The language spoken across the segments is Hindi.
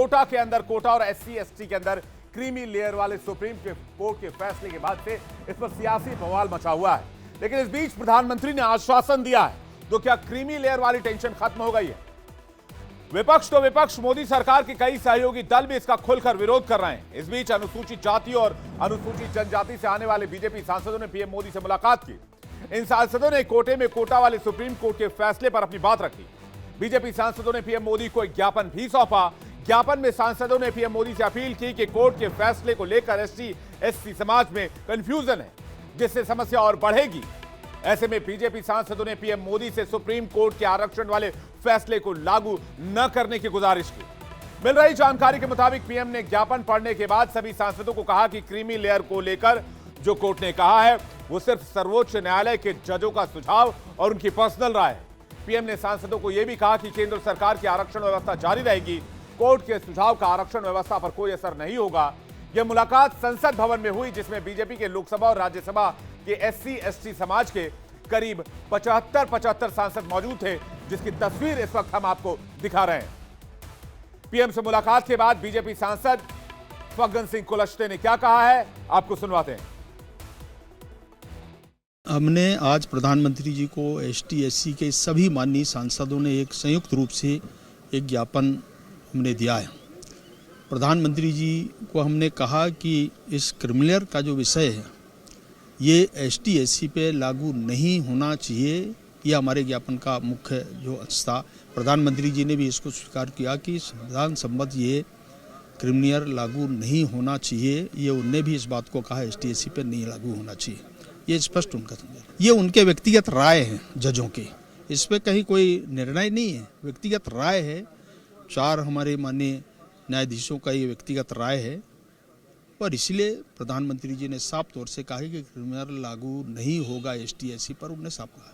कोटा के अंदर कोटा और SC ST के अंदर क्रीमी लेयर वाले सुप्रीम कोर्ट के फैसले के बाद से इस पर सियासी बवाल मचा हुआ है। लेकिन इस बीच प्रधानमंत्री ने आश्वासन दिया है, तो क्या क्रीमी लेयर वाली टेंशन खत्म हो गई है? विपक्ष तो विपक्ष, मोदी सरकार के कई सहयोगी दल भी इसका खुलकर विरोध कर रहे हैं। इस बीच अनुसूचित जाति और अनुसूचित जनजाति से आने वाले बीजेपी सांसदों ने पीएम मोदी से मुलाकात की। इन सांसदों ने कोटे में कोटा वाले सुप्रीम कोर्ट के फैसले पर अपनी बात रखी। बीजेपी सांसदों ने पीएम मोदी को एक ज्ञापन भी सौंपा। ज्ञापन में सांसदों ने पीएम मोदी से अपील की कि कोर्ट के फैसले को लेकर SC ST समाज में कंफ्यूजन है, जिससे समस्या और बढ़ेगी। ऐसे में बीजेपी सांसदों ने पीएम मोदी से सुप्रीम कोर्ट के आरक्षण वाले फैसले को लागू न करने की गुजारिश की। मिल रही जानकारी के मुताबिक पीएम ने ज्ञापन पढ़ने के बाद सभी सांसदों को कहा कि क्रीमी लेयर को लेकर जो कोर्ट ने कहा है वो सिर्फ सर्वोच्च न्यायालय के जजों का सुझाव और उनकी पर्सनल राय है। पीएम ने सांसदों को यह भी कहा कि केंद्र सरकार की आरक्षण व्यवस्था जारी रहेगी, कोर्ट के सुझाव का आरक्षण व्यवस्था पर कोई असर नहीं होगा। यह मुलाकात संसद भवन में हुई, जिसमें बीजेपी के लोकसभा और राज्यसभा के SC ST समाज के करीब 75 सांसद मौजूद थे, जिसकी तस्वीर इस वक्त हम आपको दिखा रहे हैं। पीएम से मुलाकात के बाद बीजेपी सांसद फग्गन सिंह कुलस्ते ने क्या कहा है, आपको सुनवाते हैं। हमने आज प्रधानमंत्री जी को ST SC के सभी माननीय सांसदों ने एक संयुक्त रूप से एक ज्ञापन हमने दिया है। प्रधानमंत्री जी को हमने कहा कि इस क्रिमिनल का जो विषय है ये ST SC पे लागू नहीं होना चाहिए। ये हमारे ज्ञापन का मुख्य जो अंश था। प्रधानमंत्री जी ने भी इसको स्वीकार किया कि संविधान सम्मत ये क्रिमिनल लागू नहीं होना चाहिए। ये उनने भी इस बात को कहा ST SC पे नहीं लागू होना चाहिए। ये स्पष्ट उनका समझा। ये उनके व्यक्तिगत राय हैं जजों के, इस पे कहीं कोई निर्णय नहीं है, व्यक्तिगत राय है। 4 हमारे माननीय न्यायाधीशों का ये व्यक्तिगत राय है, और इसलिए प्रधानमंत्री जी ने साफ तौर से कहा कि क्रिमिनल लागू नहीं होगा ST SC पर, उन्होंने साफ कहा।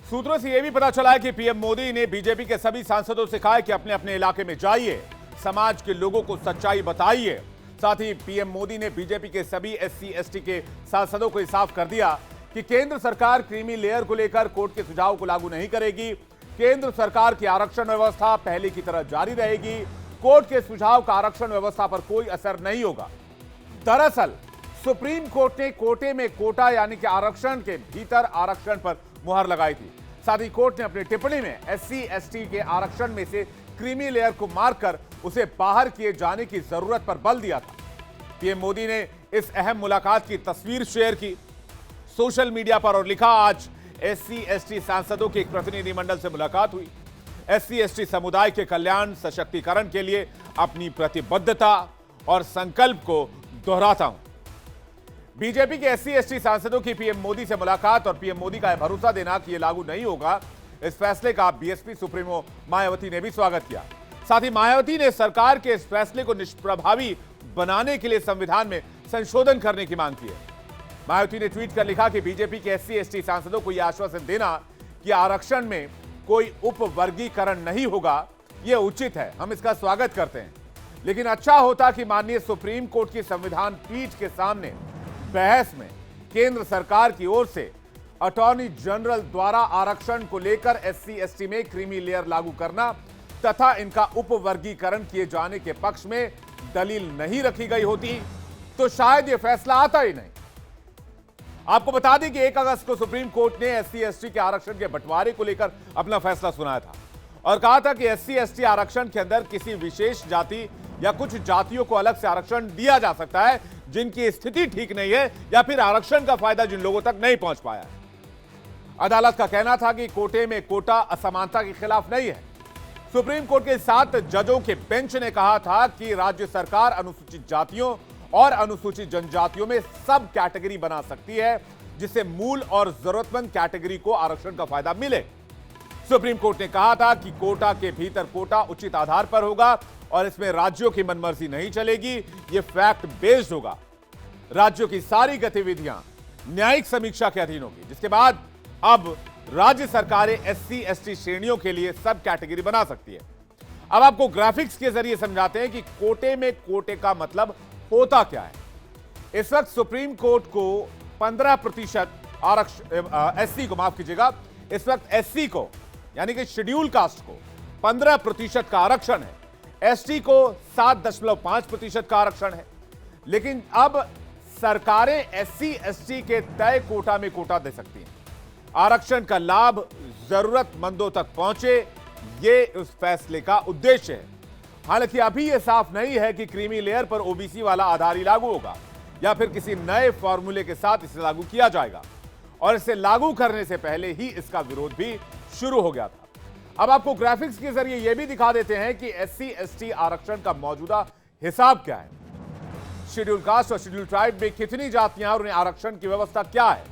सूत्रों से यह भी पता चला है कि पीएम मोदी ने बीजेपी के सभी सांसदों से कहा है कि अपने अपने इलाके में जाइए, समाज के लोगों को सच्चाई बताइए। साथ ही पीएम मोदी ने बीजेपी के सभी SC ST के सांसदों को साफ कर दिया कि केंद्र सरकार क्रीमी लेयर को लेकर कोर्ट के सुझाव को लागू नहीं करेगी। केंद्र सरकार की आरक्षण व्यवस्था पहले की तरह जारी रहेगी। कोर्ट के सुझाव का आरक्षण व्यवस्था पर कोई असर नहीं होगा। दरअसल सुप्रीम कोर्ट ने कोटे में कोटा यानी कि आरक्षण के भीतर आरक्षण पर मुहर लगाई थी। साथ ही कोर्ट ने अपनी टिप्पणी में SC ST के आरक्षण में से क्रीमी लेयर को मारकर उसे बाहर किए जाने की जरूरत पर बल दिया था। पीएम मोदी ने इस अहम मुलाकात की तस्वीर शेयर की सोशल मीडिया पर और लिखा, आज SC ST सांसदों के एक प्रतिनिधिमंडल से मुलाकात हुई। SC ST समुदाय के कल्याण सशक्तिकरण के लिए अपनी प्रतिबद्धता और संकल्प को दोहराता हूं। बीजेपी के SC ST सांसदों की पीएम मोदी से मुलाकात और पीएम मोदी का भरोसा देना कि यह लागू नहीं होगा, इस फैसले का BSP सुप्रीमो मायावती ने भी स्वागत किया। साथ ही मायावती ने सरकार के इस फैसले को निष्प्रभावी बनाने के लिए संविधान में संशोधन करने की मांग की है। मायावती ने ट्वीट कर लिखा कि बीजेपी के SC ST सांसदों को यह आश्वासन देना कि आरक्षण में कोई उपवर्गीकरण नहीं होगा, यह उचित है, हम इसका स्वागत करते हैं। लेकिन अच्छा होता कि माननीय सुप्रीम कोर्ट की संविधान पीठ के सामने बहस में केंद्र सरकार की ओर से अटॉर्नी जनरल द्वारा आरक्षण को लेकर SC ST में क्रीमी लेयर लागू करना तथा इनका उपवर्गीकरण किए जाने के पक्ष में दलील नहीं रखी गई होती तो शायद यह फैसला आता ही नहीं। आपको बता दें कि 1 अगस्त को सुप्रीम कोर्ट ने SC ST के आरक्षण के बंटवारे को लेकर अपना फैसला सुनाया था और कहा था कि SC ST आरक्षण के अंदर किसी विशेष जाति या कुछ जातियों को अलग से आरक्षण दिया जा सकता है जिनकी स्थिति ठीक नहीं है या फिर आरक्षण का फायदा जिन लोगों तक नहीं पहुंच पाया है। अदालत का कहना था कि कोटे में कोटा असमानता के खिलाफ नहीं है। सुप्रीम कोर्ट के 7 जजों के बेंच ने कहा था कि राज्य सरकार अनुसूचित जातियों और अनुसूचित जनजातियों में सब कैटेगरी बना सकती है, जिससे मूल और जरूरतमंद कैटेगरी को आरक्षण का फायदा मिले। सुप्रीम कोर्ट ने कहा था कि कोटा के भीतर कोटा उचित आधार पर होगा और इसमें राज्यों की मनमर्जी नहीं चलेगी, यह फैक्ट बेस्ड होगा। राज्यों की सारी गतिविधियां न्यायिक समीक्षा के अधीन होगी, जिसके बाद अब राज्य सरकारें SC ST श्रेणियों के लिए सब कैटेगरी बना सकती है। अब आपको ग्राफिक्स के जरिए समझाते हैं कि कोटे में कोटे का मतलब होता क्या है। इस वक्त सुप्रीम कोर्ट को 15% आरक्षण SC को माफ कीजिएगा, इस वक्त SC को यानी कि शेड्यूल कास्ट को 15% का आरक्षण है। एसटी को 7.5% का आरक्षण है। लेकिन अब सरकारें एससी एसटी के तय कोटा में कोटा दे सकती हैं। आरक्षण का लाभ जरूरतमंदों तक पहुंचे, ये उस फैसले का उद्देश्य है। हालांकि अभी यह साफ नहीं है कि क्रीमी लेयर पर ओबीसी वाला आधार ही लागू होगा या फिर किसी नए फॉर्मूले के साथ इसे लागू किया जाएगा। और इसे लागू करने से पहले ही इसका विरोध भी शुरू हो गया था। अब आपको ग्राफिक्स के जरिए यह भी दिखा देते हैं कि एससी एसटी आरक्षण का मौजूदा हिसाब क्या है। शेड्यूल कास्ट और शेड्यूल ट्राइब में कितनी जातियां और उन्हें आरक्षण की व्यवस्था क्या है।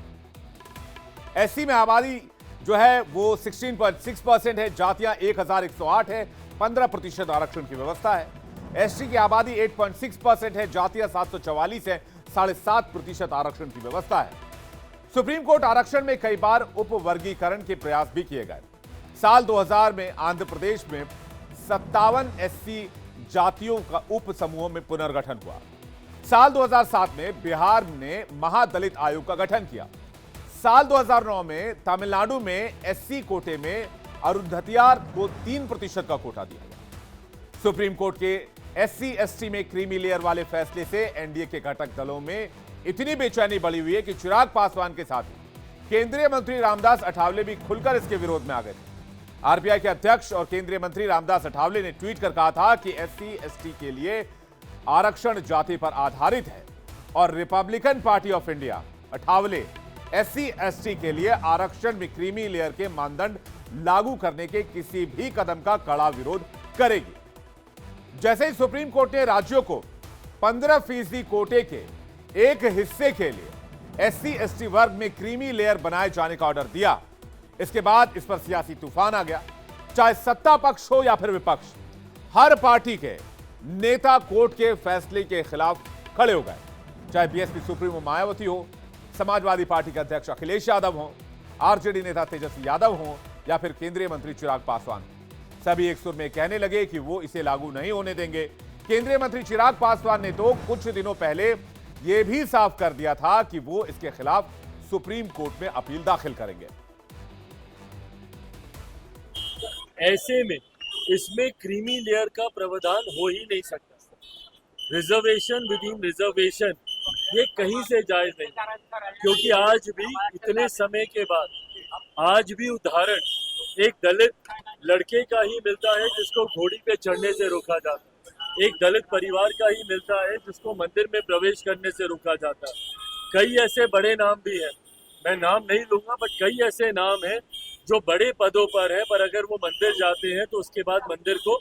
एससी में आबादी जो है वो 16.6% है, जातियां 1108 है, 15% आरक्षण की व्यवस्था है। एसटी की आबादी 8.6% है, जातियां 744 है, 7.5% आरक्षण की व्यवस्था है। सुप्रीम कोर्ट आरक्षण में कई बार उपवर्गीकरण के प्रयास भी किए गए। साल 2000 में आंध्र प्रदेश में 57 एससी जातियों का उप समूहों में पुनर्गठन हुआ। साल 2007 में बिहार ने महादलित आयोग का गठन किया। साल 2009 में तमिलनाडु में एससी कोटे में अरुंधतियार को 3% का कोटा दिया गया। सुप्रीम कोर्ट के एससी एसटी में क्रीमी लेयर वाले फैसले से एनडीए के घटक दलों में इतनी बेचैनी बढ़ी हुई है कि चिराग पासवान के साथ ही केंद्रीय मंत्री रामदास अठावले भी खुलकर इसके विरोध में आ गए थे। आरपीआई के अध्यक्ष और केंद्रीय मंत्री रामदास अठावले ने ट्वीट कर कहा था कि एससी एसटी के लिए आरक्षण जाति पर आधारित है और Republican party of India Athawale SC ST के लिए आरक्षण में क्रीमी लेयर के मानदंड लागू करने के किसी भी कदम का कड़ा विरोध करेगी। जैसे ही सुप्रीम कोर्ट ने राज्यों को 15% कोटे के एक हिस्से के लिए एससी एसटी वर्ग में क्रीमी लेयर बनाए जाने का ऑर्डर दिया, इसके बाद इस पर सियासी तूफान आ गया। चाहे सत्ता पक्ष हो या फिर विपक्ष, हर पार्टी के नेता कोर्ट के फैसले के खिलाफ खड़े हो गए। चाहे बीएसपी सुप्रीमो मायावती हो, समाजवादी पार्टी के अध्यक्ष अखिलेश यादव हो, आरजेडी नेता तेजस्वी यादव हो या फिर केंद्रीय मंत्री चिराग पासवान, सभी एक सुर में कहने लगे कि वो इसे लागू नहीं होने देंगे। केंद्रीय मंत्री चिराग पासवान ने तो कुछ दिनों पहले यह भी साफ कर दिया था कि वो इसके खिलाफ सुप्रीम कोर्ट में अपील दाखिल करेंगे। ऐसे में इसमें क्रीमी लेयर का प्रावधान हो ही नहीं सकता। रिजर्वेशन विद इन रिजर्वेशन ये कहीं से जायज नहीं, क्योंकि आज भी इतने समय के बाद आज भी उदाहरण एक दलित लड़के का ही मिलता है जिसको घोड़ी पे चढ़ने से रोका जाता है, एक दलित परिवार का ही मिलता है जिसको मंदिर में प्रवेश करने से रोका जाता है। कई ऐसे बड़े नाम भी हैं, मैं नाम नहीं लूंगा, बट कई ऐसे नाम हैं जो बड़े पदों पर है, पर अगर वो मंदिर जाते हैं तो उसके बाद मंदिर को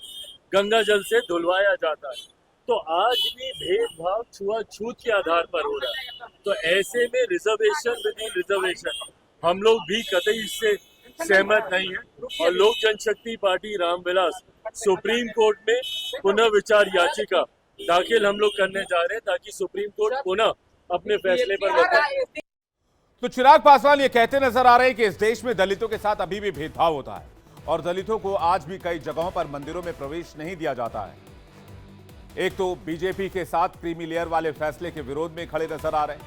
गंगा जल से धुलवाया जाता है। तो आज भी भेदभाव छुआछूत के आधार पर हो रहा है। तो ऐसे में रिजर्वेशन विद इन रिजर्वेशन हम लोग भी कतई इससे सहमत नहीं है। और लोक जनशक्ति पार्टी रामविलास सुप्रीम कोर्ट में पुनर्विचार याचिका दाखिल हम लोग करने जा रहे हैं ताकि सुप्रीम कोर्ट पुनः अपने फैसले पर बताए। तो चिराग पासवान ये कहते नजर आ रहे हैं कि इस देश में दलितों के साथ अभी भी भेदभाव होता है और दलितों को आज भी कई जगहों पर मंदिरों में प्रवेश नहीं दिया जाता है। एक तो बीजेपी के साथ क्रीमी लेयर वाले फैसले के विरोध में खड़े नजर आ रहे हैं,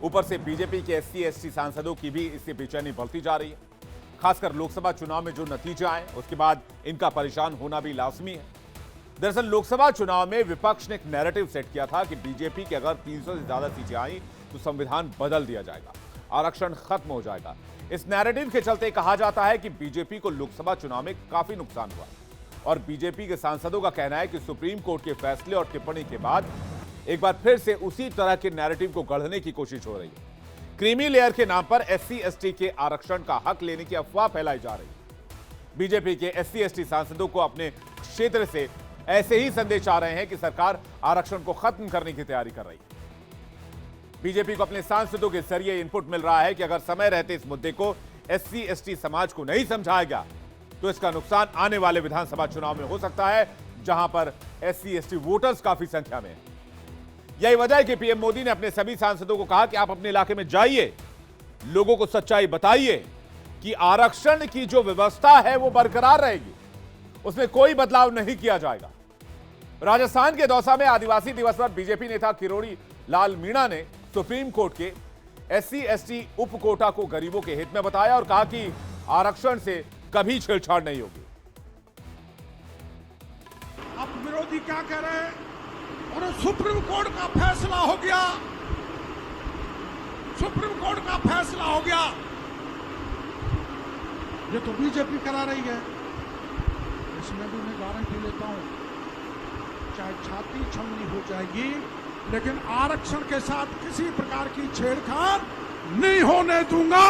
ऊपर से बीजेपी के एससी एसटी सांसदों की भी इससे बेचैनी बढ़ती जा रही है। खासकर लोकसभा चुनाव में जो नतीजे आए उसके बाद इनका परेशान होना भी लाजमी है। दरअसल लोकसभा चुनाव में विपक्ष ने एक नैरेटिव सेट किया था कि बीजेपी की अगर 300 से ज्यादा सीटें आई तो संविधान बदल दिया जाएगा, आरक्षण खत्म हो जाएगा। इस नैरेटिव के चलते कहा जाता है कि बीजेपी को लोकसभा चुनाव में काफी नुकसान हुआ और बीजेपी के सांसदों का कहना है कि सुप्रीम कोर्ट के फैसले और टिप्पणी के बाद एक बार फिर से उसी तरह के नैरेटिव को गढ़ने की कोशिश हो रही है। क्रीमी लेयर के नाम पर एससी एसटी के आरक्षण का हक लेने की अफवाह फैलाई जा रही है। बीजेपी के एससी एसटी सांसदों को अपने क्षेत्र से ऐसे ही संदेश आ रहे हैं कि सरकार आरक्षण को खत्म करने की तैयारी कर रही है। बीजेपी को अपने सांसदों के जरिए इनपुट मिल रहा है कि अगर समय रहते इस मुद्दे को एससी एसटी समाज को नहीं समझाया गया तो इसका नुकसान आने वाले विधानसभा चुनाव में हो सकता है, जहां पर एससी एसटी वोटर्स काफी संख्या में हैं। यही वजह है कि पीएम मोदी ने अपने सभी सांसदों को कहा कि आप अपने इलाके में जाइए, लोगों को सच्चाई बताइए कि आरक्षण की जो व्यवस्था है वो बरकरार रहेगी, उसमें कोई बदलाव नहीं किया जाएगा। राजस्थान के दौसा में आदिवासी दिवस पर बीजेपी नेता किरोड़ी लाल मीणा ने सुप्रीम कोर्ट के एससी एसटी उप कोटा को गरीबों के हित में बताया और कहा कि आरक्षण से कभी छेड़छाड़ नहीं होगी। आप विरोधी क्या कह रहे हैं, और सुप्रीम कोर्ट का फैसला हो गया, सुप्रीम कोर्ट का फैसला हो गया, ये तो बीजेपी करा रही है। इसमें भी मैं गारंटी लेता हूं, चाहे छाती छलनी हो जाएगी, लेकिन आरक्षण के साथ किसी प्रकार की छेड़छाड़ नहीं होने दूंगा।